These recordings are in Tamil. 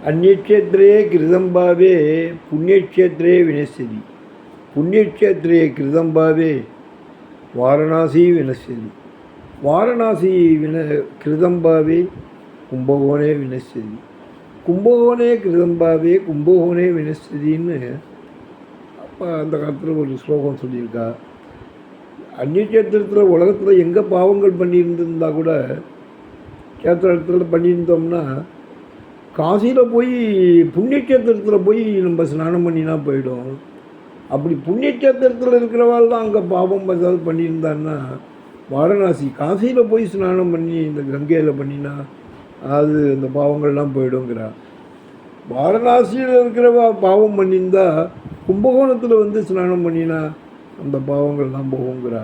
अन्यक्षेत्रे कृतंभावे पुण्यक्षेत्रे विनश्यति पुण्यक्षेत्रे कृतंभावे वाराणसी विनश्यति वाराणसी कृतंभावे कुंभकोणे विनश्यति कुंभकोणे कृतंभावे कुंभकोणे विनश्यतिன்னு அப்போ அந்த காலத்தில் ஒரு ஸ்லோகம் சொல்லியிருக்கா. அந்நியக்ஷேத்திரத்தில் உலகத்தில் எங்கே பாவங்கள் பண்ணியிருந்திருந்தா கூட கேத்திரத்தில் பண்ணியிருந்தோம்னா காசியில் போய் புண்ணியக்ஷேத்திரத்தில் போய் நம்ம ஸ்நானம் பண்ணினா போயிடும். அப்படி புண்ணியக்ஷேத்திரத்தில் இருக்கிறவாள் தான் அங்கே பாவம் ஏதாவது பண்ணியிருந்தான்னா வாரணாசி காசியில் போய் ஸ்நானம் பண்ணி இந்த கங்கையில் பண்ணினா அது இந்த பாவங்கள்லாம் போயிடுங்கிறா. வாரணாசியில் இருக்கிறவா பாவம் பண்ணியிருந்தா கும்பகோணத்தில் வந்து ஸ்நானம் பண்ணினா அந்த பாவங்கள்லாம் போகுங்கிறா.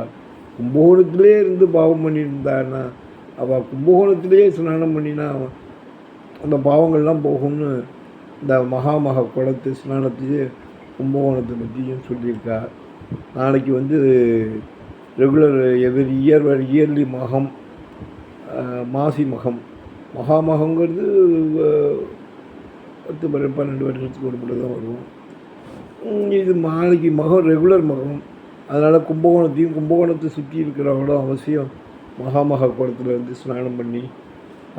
கும்பகோணத்திலே இருந்து பாவம் பண்ணியிருந்தான்னா அவள் கும்பகோணத்திலே ஸ்நானம் பண்ணினா அந்த பாவங்கள்லாம் போகும்னு இந்த மகாமக குளத்து ஸ்நானத்தையே கும்பகோணத்தை பற்றியும் சொல்லியிருக்கா. நாளைக்கு வந்து ரெகுலர் எவ்ரி இயர்லி மகம் மாசி மகம் மகாமகங்கிறது 10-12 வருஷத்துக்கு ஒரு முறை தான் வரும். இது நாளைக்கு மகம் ரெகுலர் மகம். அதனால் கும்பகோணத்தையும் கும்பகோணத்தை சுற்றி இருக்கிறவங்களும் அவசியம் மகாமக குளத்தில் வந்து ஸ்நானம் பண்ணி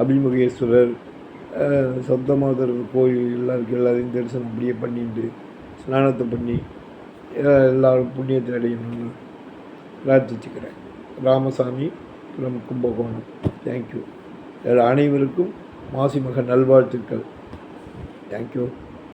அபிமுகேஸ்வரர் சப்தமாதர் கோயில் எல்லாரையும் தரிசனம் அப்படியே பண்ணிட்டு ஸ்நானத்தை பண்ணி எல்லாரும் புண்ணியத்தை அடையணும்னு பிரார்த்திச்சுக்கிறேன். ராமசாமி ஃப்ரம் கும்பகோணம். தேங்க்யூ. அனைவருக்கும் மாசி மக நல்வாழ்த்துக்கள். தேங்க்யூ.